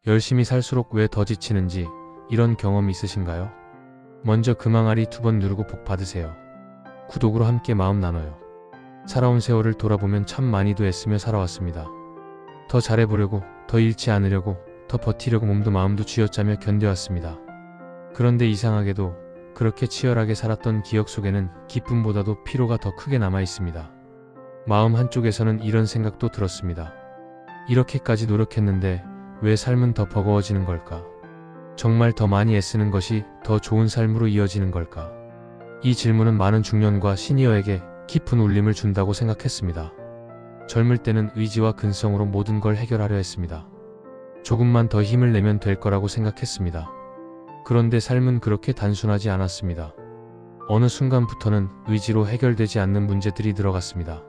열심히 살수록 왜 더 지치는지 이런 경험 있으신가요? 먼저 금항아리 2번 누르고 복 받으세요. 구독으로 함께 마음 나눠요. 살아온 세월을 돌아보면 참 많이도 애쓰며 살아왔습니다. 더 잘해보려고, 더 잃지 않으려고, 더 버티려고 몸도 마음도 쥐어짜며 견뎌왔습니다. 그런데 이상하게도 그렇게 치열하게 살았던 기억 속에는 기쁨보다도 피로가 더 크게 남아있습니다. 마음 한쪽에서는 이런 생각도 들었습니다. 이렇게까지 노력했는데 왜 삶은 더 버거워지는 걸까? 정말 더 많이 애쓰는 것이 더 좋은 삶으로 이어지는 걸까? 이 질문은 많은 중년과 시니어에게 깊은 울림을 준다고 생각했습니다. 젊을 때는 의지와 근성으로 모든 걸 해결하려 했습니다. 조금만 더 힘을 내면 될 거라고 생각했습니다. 그런데 삶은 그렇게 단순하지 않았습니다. 어느 순간부터는 의지로 해결되지 않는 문제들이 들어갔습니다.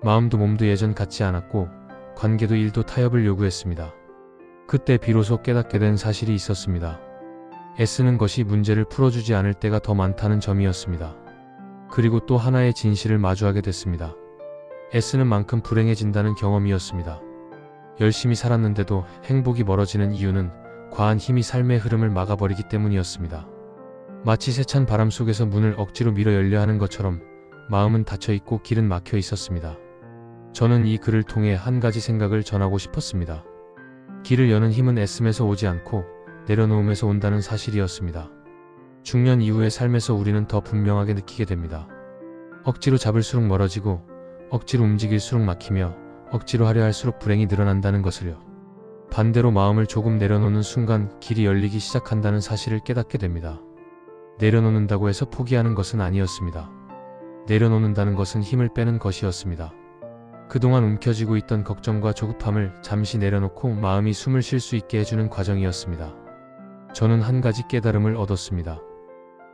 마음도 몸도 예전 같지 않았고 관계도 일도 타협을 요구했습니다. 그때 비로소 깨닫게 된 사실이 있었습니다. 애쓰는 것이 문제를 풀어주지 않을 때가 더 많다는 점이었습니다. 그리고 또 하나의 진실을 마주하게 됐습니다. 애쓰는 만큼 불행해진다는 경험이었습니다. 열심히 살았는데도 행복이 멀어지는 이유는 과한 힘이 삶의 흐름을 막아버리기 때문이었습니다. 마치 세찬 바람 속에서 문을 억지로 밀어 열려 하는 것처럼 마음은 닫혀있고 길은 막혀 있었습니다. 저는 이 글을 통해 한 가지 생각을 전하고 싶었습니다. 길을 여는 힘은 애씀에서 오지 않고 내려놓음에서 온다는 사실이었습니다. 중년 이후의 삶에서 우리는 더 분명하게 느끼게 됩니다. 억지로 잡을수록 멀어지고 억지로 움직일수록 막히며 억지로 하려 할수록 불행이 늘어난다는 것을요. 반대로 마음을 조금 내려놓는 순간 길이 열리기 시작한다는 사실을 깨닫게 됩니다. 내려놓는다고 해서 포기하는 것은 아니었습니다. 내려놓는다는 것은 힘을 빼는 것이었습니다. 그동안 움켜쥐고 있던 걱정과 조급함을 잠시 내려놓고 마음이 숨을 쉴 수 있게 해주는 과정이었습니다. 저는 한 가지 깨달음을 얻었습니다.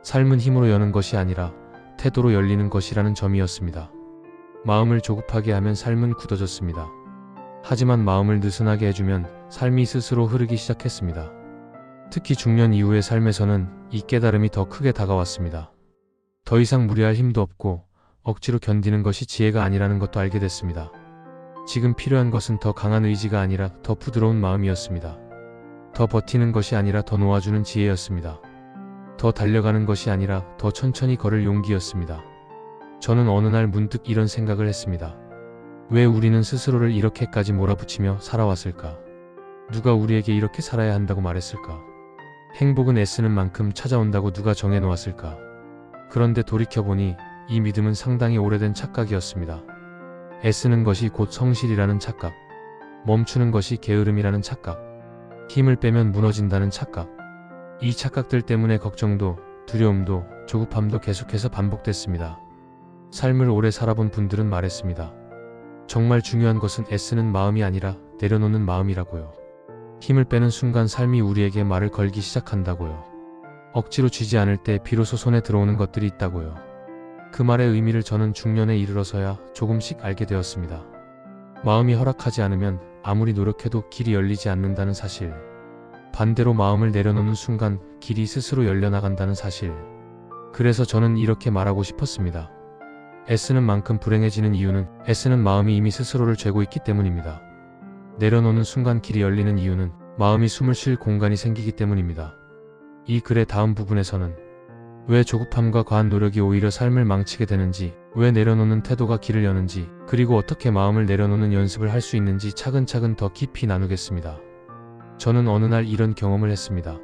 삶은 힘으로 여는 것이 아니라 태도로 열리는 것이라는 점이었습니다. 마음을 조급하게 하면 삶은 굳어졌습니다. 하지만 마음을 느슨하게 해주면 삶이 스스로 흐르기 시작했습니다. 특히 중년 이후의 삶에서는 이 깨달음이 더 크게 다가왔습니다. 더 이상 무리할 힘도 없고 억지로 견디는 것이 지혜가 아니라는 것도 알게 됐습니다. 지금 필요한 것은 더 강한 의지가 아니라 더 부드러운 마음이었습니다. 더 버티는 것이 아니라 더 놓아주는 지혜였습니다. 더 달려가는 것이 아니라 더 천천히 걸을 용기였습니다. 저는 어느 날 문득 이런 생각을 했습니다. 왜 우리는 스스로를 이렇게까지 몰아붙이며 살아왔을까? 누가 우리에게 이렇게 살아야 한다고 말했을까? 행복은 애쓰는 만큼 찾아온다고 누가 정해놓았을까? 그런데 돌이켜보니 이 믿음은 상당히 오래된 착각이었습니다. 애쓰는 것이 곧 성실이라는 착각, 멈추는 것이 게으름이라는 착각, 힘을 빼면 무너진다는 착각. 이 착각들 때문에 걱정도, 두려움도, 조급함도 계속해서 반복됐습니다. 삶을 오래 살아본 분들은 말했습니다. 정말 중요한 것은 애쓰는 마음이 아니라 내려놓는 마음이라고요. 힘을 빼는 순간 삶이 우리에게 말을 걸기 시작한다고요. 억지로 쥐지 않을 때 비로소 손에 들어오는 것들이 있다고요. 그 말의 의미를 저는 중년에 이르러서야 조금씩 알게 되었습니다. 마음이 허락하지 않으면 아무리 노력해도 길이 열리지 않는다는 사실. 반대로 마음을 내려놓는 순간 길이 스스로 열려나간다는 사실. 그래서 저는 이렇게 말하고 싶었습니다. 애쓰는 만큼 불행해지는 이유는 애쓰는 마음이 이미 스스로를 죄고 있기 때문입니다. 내려놓는 순간 길이 열리는 이유는 마음이 숨을 쉴 공간이 생기기 때문입니다. 이 글의 다음 부분에서는 왜 조급함과 과한 노력이 오히려 삶을 망치게 되는지, 왜 내려놓는 태도가 길을 여는지, 그리고 어떻게 마음을 내려놓는 연습을 할 수 있는지 차근차근 더 깊이 나누겠습니다. 저는 어느 날 이런 경험을 했습니다.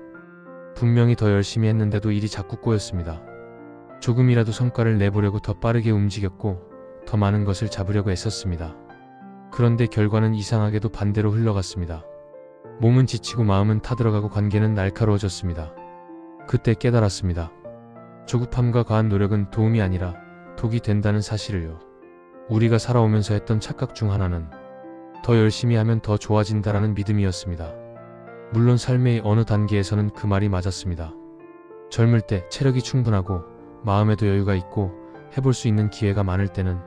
분명히 더 열심히 했는데도 일이 자꾸 꼬였습니다. 조금이라도 성과를 내보려고 더 빠르게 움직였고 더 많은 것을 잡으려고 애썼습니다. 그런데 결과는 이상하게도 반대로 흘러갔습니다. 몸은 지치고 마음은 타들어가고 관계는 날카로워졌습니다. 그때 깨달았습니다. 조급함과 과한 노력은 도움이 아니라 독이 된다는 사실을요. 우리가 살아오면서 했던 착각 중 하나는 더 열심히 하면 더 좋아진다라는 믿음이었습니다. 물론 삶의 어느 단계에서는 그 말이 맞았습니다. 젊을 때 체력이 충분하고 마음에도 여유가 있고 해볼 수 있는 기회가 많을 때는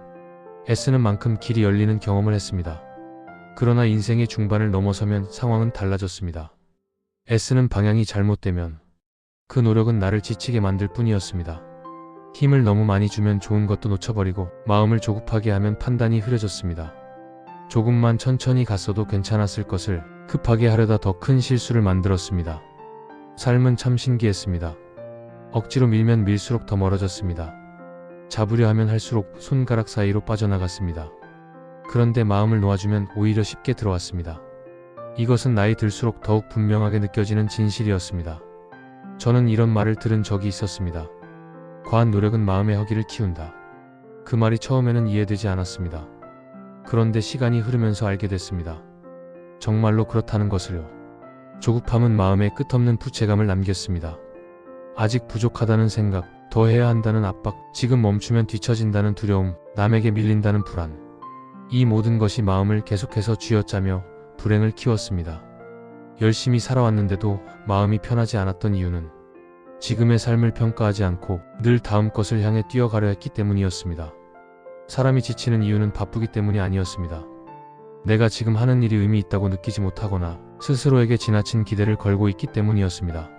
애쓰는 만큼 길이 열리는 경험을 했습니다. 그러나 인생의 중반을 넘어서면 상황은 달라졌습니다. 애쓰는 방향이 잘못되면 그 노력은 나를 지치게 만들 뿐이었습니다. 힘을 너무 많이 주면 좋은 것도 놓쳐버리고 마음을 조급하게 하면 판단이 흐려졌습니다. 조금만 천천히 갔어도 괜찮았을 것을 급하게 하려다 더 큰 실수를 만들었습니다. 삶은 참 신기했습니다. 억지로 밀면 밀수록 더 멀어졌습니다. 잡으려 하면 할수록 손가락 사이로 빠져나갔습니다. 그런데 마음을 놓아주면 오히려 쉽게 들어왔습니다. 이것은 나이 들수록 더욱 분명하게 느껴지는 진실이었습니다. 저는 이런 말을 들은 적이 있었습니다. 과한 노력은 마음의 허기를 키운다. 그 말이 처음에는 이해되지 않았습니다. 그런데 시간이 흐르면서 알게 됐습니다. 정말로 그렇다는 것을요. 조급함은 마음에 끝없는 부채감을 남겼습니다. 아직 부족하다는 생각, 더 해야 한다는 압박, 지금 멈추면 뒤처진다는 두려움, 남에게 밀린다는 불안. 이 모든 것이 마음을 계속해서 쥐어짜며 불행을 키웠습니다. 열심히 살아왔는데도 마음이 편하지 않았던 이유는 지금의 삶을 평가하지 않고 늘 다음 것을 향해 뛰어가려 했기 때문이었습니다. 사람이 지치는 이유는 바쁘기 때문이 아니었습니다. 내가 지금 하는 일이 의미 있다고 느끼지 못하거나 스스로에게 지나친 기대를 걸고 있기 때문이었습니다.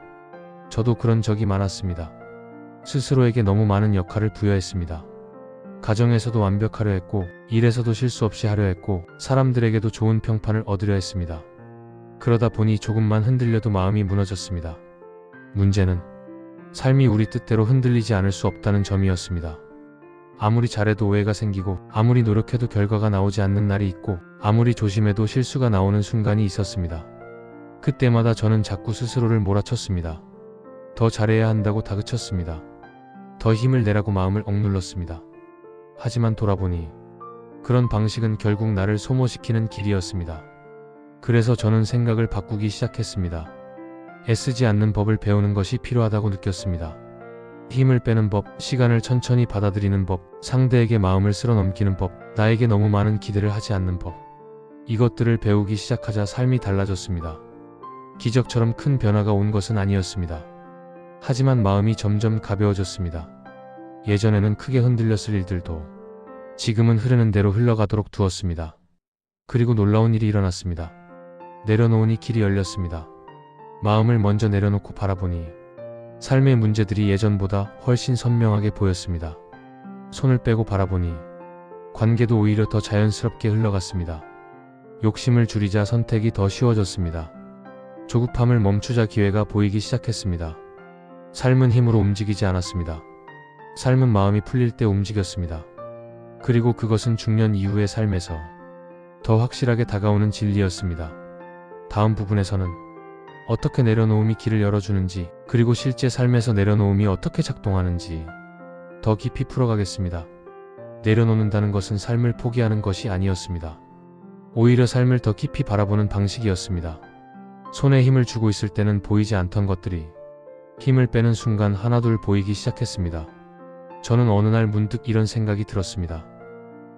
저도 그런 적이 많았습니다. 스스로에게 너무 많은 역할을 부여했습니다. 가정에서도 완벽하려 했고, 일에서도 실수 없이 하려 했고, 사람들에게도 좋은 평판을 얻으려 했습니다. 그러다 보니 조금만 흔들려도 마음이 무너졌습니다. 문제는 삶이 우리 뜻대로 흔들리지 않을 수 없다는 점이었습니다. 아무리 잘해도 오해가 생기고, 아무리 노력해도 결과가 나오지 않는 날이 있고, 아무리 조심해도 실수가 나오는 순간이 있었습니다. 그때마다 저는 자꾸 스스로를 몰아쳤습니다. 더 잘해야 한다고 다그쳤습니다. 더 힘을 내라고 마음을 억눌렀습니다. 하지만 돌아보니 그런 방식은 결국 나를 소모시키는 길이었습니다. 그래서 저는 생각을 바꾸기 시작했습니다. 애쓰지 않는 법을 배우는 것이 필요하다고 느꼈습니다. 힘을 빼는 법, 시간을 천천히 받아들이는 법, 상대에게 마음을 쓸어 넘기는 법, 나에게 너무 많은 기대를 하지 않는 법. 이것들을 배우기 시작하자 삶이 달라졌습니다. 기적처럼 큰 변화가 온 것은 아니었습니다. 하지만 마음이 점점 가벼워졌습니다. 예전에는 크게 흔들렸을 일들도 지금은 흐르는 대로 흘러가도록 두었습니다. 그리고 놀라운 일이 일어났습니다. 내려놓으니 길이 열렸습니다. 마음을 먼저 내려놓고 바라보니 삶의 문제들이 예전보다 훨씬 선명하게 보였습니다. 손을 빼고 바라보니 관계도 오히려 더 자연스럽게 흘러갔습니다. 욕심을 줄이자 선택이 더 쉬워졌습니다. 조급함을 멈추자 기회가 보이기 시작했습니다. 삶은 힘으로 움직이지 않았습니다. 삶은 마음이 풀릴 때 움직였습니다. 그리고 그것은 중년 이후의 삶에서 더 확실하게 다가오는 진리였습니다. 다음 부분에서는 어떻게 내려놓음이 길을 열어주는지, 그리고 실제 삶에서 내려놓음이 어떻게 작동하는지 더 깊이 풀어가겠습니다. 내려놓는다는 것은 삶을 포기하는 것이 아니었습니다. 오히려 삶을 더 깊이 바라보는 방식이었습니다. 손에 힘을 주고 있을 때는 보이지 않던 것들이 힘을 빼는 순간 하나둘 보이기 시작했습니다. 저는 어느 날 문득 이런 생각이 들었습니다.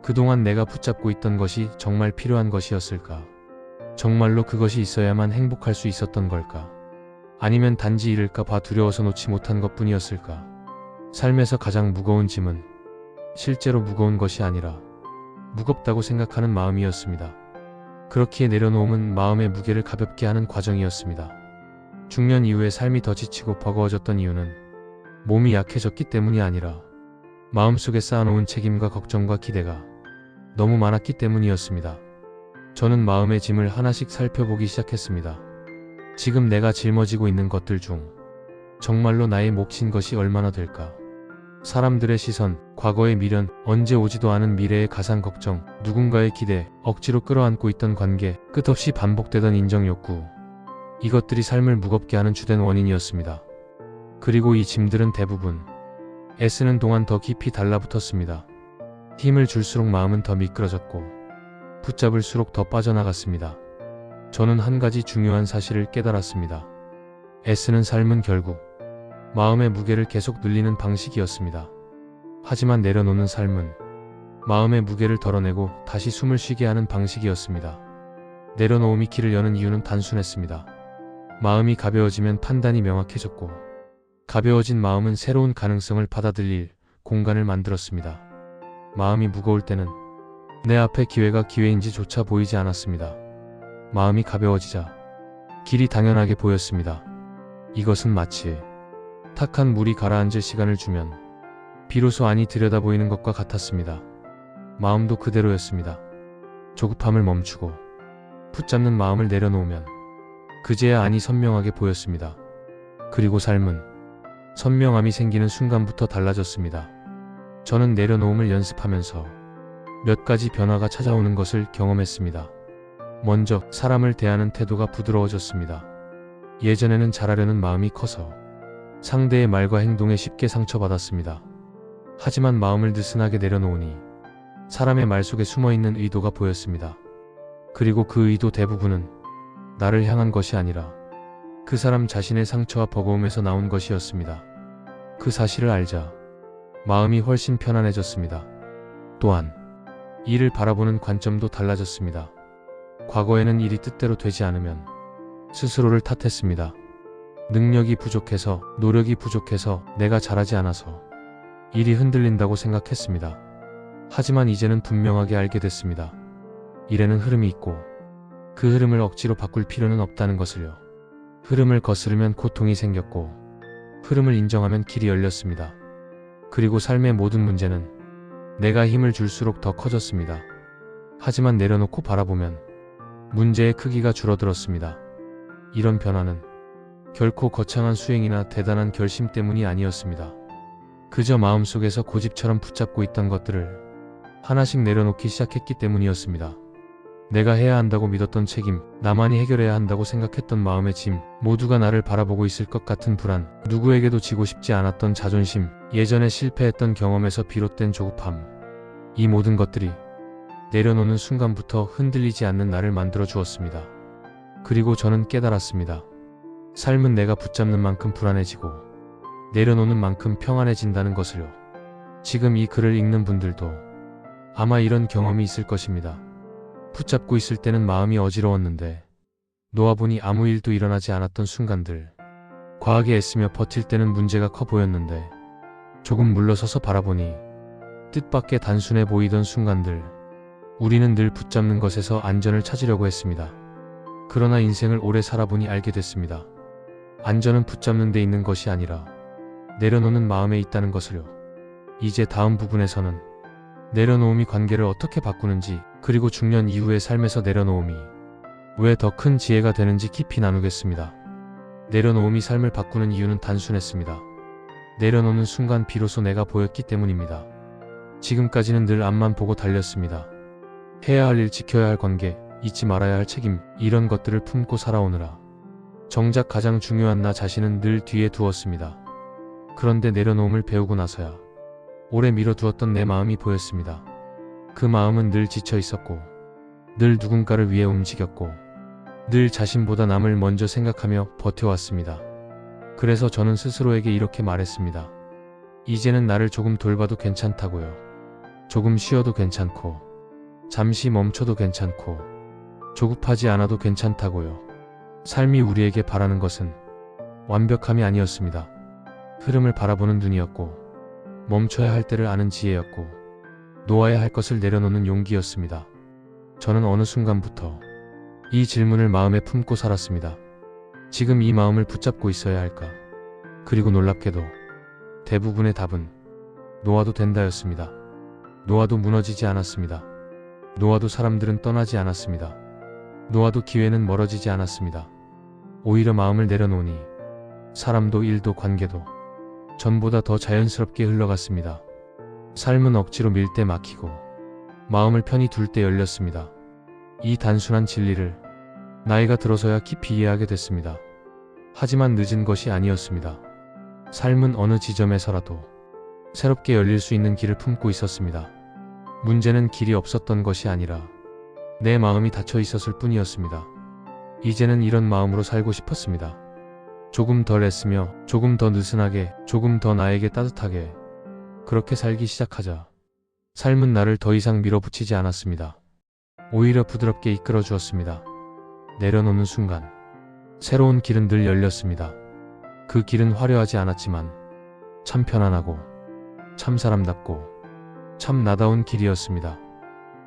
그동안 내가 붙잡고 있던 것이 정말 필요한 것이었을까? 정말로 그것이 있어야만 행복할 수 있었던 걸까? 아니면 단지 잃을까 봐 두려워서 놓지 못한 것뿐이었을까? 삶에서 가장 무거운 짐은 실제로 무거운 것이 아니라 무겁다고 생각하는 마음이었습니다. 그렇기에 내려놓음은 마음의 무게를 가볍게 하는 과정이었습니다. 중년 이후에 삶이 더 지치고 버거워졌던 이유는 몸이 약해졌기 때문이 아니라 마음속에 쌓아놓은 책임과 걱정과 기대가 너무 많았기 때문이었습니다. 저는 마음의 짐을 하나씩 살펴보기 시작했습니다. 지금 내가 짊어지고 있는 것들 중 정말로 나의 몫인 것이 얼마나 될까? 사람들의 시선, 과거의 미련, 언제 오지도 않은 미래의 가상 걱정, 누군가의 기대, 억지로 끌어안고 있던 관계, 끝없이 반복되던 인정 욕구. 이것들이 삶을 무겁게 하는 주된 원인이었습니다. 그리고 이 짐들은 대부분 애쓰는 동안 더 깊이 달라붙었습니다. 힘을 줄수록 마음은 더 미끄러졌고 붙잡을수록 더 빠져나갔습니다. 저는 한 가지 중요한 사실을 깨달았습니다. 애쓰는 삶은 결국 마음의 무게를 계속 늘리는 방식이었습니다. 하지만 내려놓는 삶은 마음의 무게를 덜어내고 다시 숨을 쉬게 하는 방식이었습니다. 내려놓음이 길을 여는 이유는 단순했습니다. 마음이 가벼워지면 판단이 명확해졌고, 가벼워진 마음은 새로운 가능성을 받아들일 공간을 만들었습니다. 마음이 무거울 때는 내 앞에 기회가 기회인지조차 보이지 않았습니다. 마음이 가벼워지자 길이 당연하게 보였습니다. 이것은 마치 탁한 물이 가라앉을 시간을 주면 비로소 안이 들여다보이는 것과 같았습니다. 마음도 그대로였습니다. 조급함을 멈추고 붙잡는 마음을 내려놓으면 그제야 안이 선명하게 보였습니다. 그리고 삶은 선명함이 생기는 순간부터 달라졌습니다. 저는 내려놓음을 연습하면서 몇 가지 변화가 찾아오는 것을 경험했습니다. 먼저 사람을 대하는 태도가 부드러워졌습니다. 예전에는 잘하려는 마음이 커서 상대의 말과 행동에 쉽게 상처받았습니다. 하지만 마음을 느슨하게 내려놓으니 사람의 말 속에 숨어있는 의도가 보였습니다. 그리고 그 의도 대부분은 나를 향한 것이 아니라 그 사람 자신의 상처와 버거움에서 나온 것이었습니다. 그 사실을 알자 마음이 훨씬 편안해졌습니다. 또한 일을 바라보는 관점도 달라졌습니다. 과거에는 일이 뜻대로 되지 않으면 스스로를 탓했습니다. 능력이 부족해서, 노력이 부족해서, 내가 잘하지 않아서 일이 흔들린다고 생각했습니다. 하지만 이제는 분명하게 알게 됐습니다. 일에는 흐름이 있고 그 흐름을 억지로 바꿀 필요는 없다는 것을요. 흐름을 거스르면 고통이 생겼고 흐름을 인정하면 길이 열렸습니다. 그리고 삶의 모든 문제는 내가 힘을 줄수록 더 커졌습니다. 하지만 내려놓고 바라보면 문제의 크기가 줄어들었습니다. 이런 변화는 결코 거창한 수행이나 대단한 결심 때문이 아니었습니다. 그저 마음속에서 고집처럼 붙잡고 있던 것들을 하나씩 내려놓기 시작했기 때문이었습니다. 내가 해야 한다고 믿었던 책임, 나만이 해결해야 한다고 생각했던 마음의 짐, 모두가 나를 바라보고 있을 것 같은 불안, 누구에게도 지고 싶지 않았던 자존심, 예전에 실패했던 경험에서 비롯된 조급함, 이 모든 것들이 내려놓는 순간부터 흔들리지 않는 나를 만들어 주었습니다. 그리고 저는 깨달았습니다. 삶은 내가 붙잡는 만큼 불안해지고 내려놓는 만큼 평안해진다는 것을요. 지금 이 글을 읽는 분들도 아마 이런 경험이 있을 것입니다. 붙잡고 있을 때는 마음이 어지러웠는데 놓아보니 아무 일도 일어나지 않았던 순간들, 과하게 애쓰며 버틸 때는 문제가 커 보였는데 조금 물러서서 바라보니 뜻밖의 단순해 보이던 순간들, 우리는 늘 붙잡는 것에서 안전을 찾으려고 했습니다. 그러나 인생을 오래 살아보니 알게 됐습니다. 안전은 붙잡는 데 있는 것이 아니라 내려놓는 마음에 있다는 것을요. 이제 다음 부분에서는 내려놓음이 관계를 어떻게 바꾸는지, 그리고 중년 이후의 삶에서 내려놓음이 왜 더 큰 지혜가 되는지 깊이 나누겠습니다. 내려놓음이 삶을 바꾸는 이유는 단순했습니다. 내려놓는 순간 비로소 내가 보였기 때문입니다. 지금까지는 늘 앞만 보고 달렸습니다. 해야 할 일, 지켜야 할 관계, 잊지 말아야 할 책임, 이런 것들을 품고 살아오느라 정작 가장 중요한 나 자신은 늘 뒤에 두었습니다. 그런데 내려놓음을 배우고 나서야 오래 미뤄두었던 내 마음이 보였습니다. 그 마음은 늘 지쳐 있었고, 늘 누군가를 위해 움직였고, 늘 자신보다 남을 먼저 생각하며 버텨왔습니다. 그래서 저는 스스로에게 이렇게 말했습니다. 이제는 나를 조금 돌봐도 괜찮다고요. 조금 쉬어도 괜찮고, 잠시 멈춰도 괜찮고, 조급하지 않아도 괜찮다고요. 삶이 우리에게 바라는 것은 완벽함이 아니었습니다. 흐름을 바라보는 눈이었고, 멈춰야 할 때를 아는 지혜였고, 놓아야 할 것을 내려놓는 용기였습니다. 저는 어느 순간부터 이 질문을 마음에 품고 살았습니다. 지금 이 마음을 붙잡고 있어야 할까? 그리고 놀랍게도 대부분의 답은 놓아도 된다였습니다. 놓아도 무너지지 않았습니다. 놓아도 사람들은 떠나지 않았습니다. 놓아도 기회는 멀어지지 않았습니다. 오히려 마음을 내려놓으니 사람도 일도 관계도 전보다 더 자연스럽게 흘러갔습니다. 삶은 억지로 밀 때 막히고 마음을 편히 둘 때 열렸습니다. 이 단순한 진리를 나이가 들어서야 깊이 이해하게 됐습니다. 하지만 늦은 것이 아니었습니다. 삶은 어느 지점에서라도 새롭게 열릴 수 있는 길을 품고 있었습니다. 문제는 길이 없었던 것이 아니라 내 마음이 닫혀 있었을 뿐이었습니다. 이제는 이런 마음으로 살고 싶었습니다. 조금 덜 애쓰며, 조금 더 느슨하게, 조금 더 나에게 따뜻하게, 그렇게 살기 시작하자 삶은 나를 더 이상 밀어붙이지 않았습니다. 오히려 부드럽게 이끌어 주었습니다. 내려놓는 순간 새로운 길은 늘 열렸습니다. 그 길은 화려하지 않았지만 참 편안하고 참 사람답고 참 나다운 길이었습니다.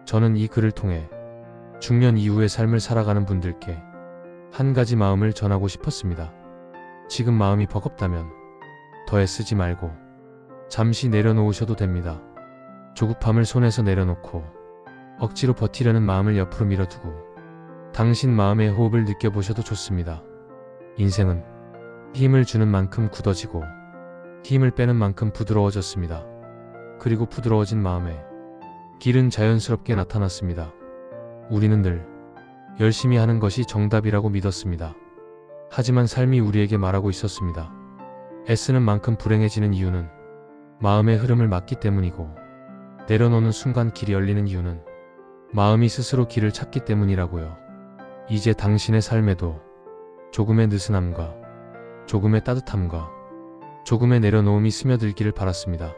저는 이 글을 통해 중년 이후의 삶을 살아가는 분들께 한 가지 마음을 전하고 싶었습니다. 지금 마음이 버겁다면 더 애쓰지 말고 잠시 내려놓으셔도 됩니다. 조급함을 손에서 내려놓고 억지로 버티려는 마음을 옆으로 밀어두고 당신 마음의 호흡을 느껴보셔도 좋습니다. 인생은 힘을 주는 만큼 굳어지고 힘을 빼는 만큼 부드러워졌습니다. 그리고 부드러워진 마음에 길은 자연스럽게 나타났습니다. 우리는 늘 열심히 하는 것이 정답이라고 믿었습니다. 하지만 삶이 우리에게 말하고 있었습니다. 애쓰는 만큼 불행해지는 이유는 마음의 흐름을 막기 때문이고, 내려놓는 순간 길이 열리는 이유는 마음이 스스로 길을 찾기 때문이라고요. 이제 당신의 삶에도 조금의 느슨함과 조금의 따뜻함과 조금의 내려놓음이 스며들기를 바랐습니다.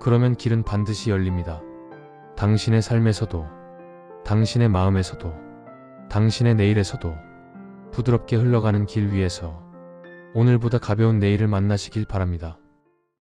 그러면 길은 반드시 열립니다. 당신의 삶에서도, 당신의 마음에서도, 당신의 내일에서도 부드럽게 흘러가는 길 위에서 오늘보다 가벼운 내일을 만나시길 바랍니다.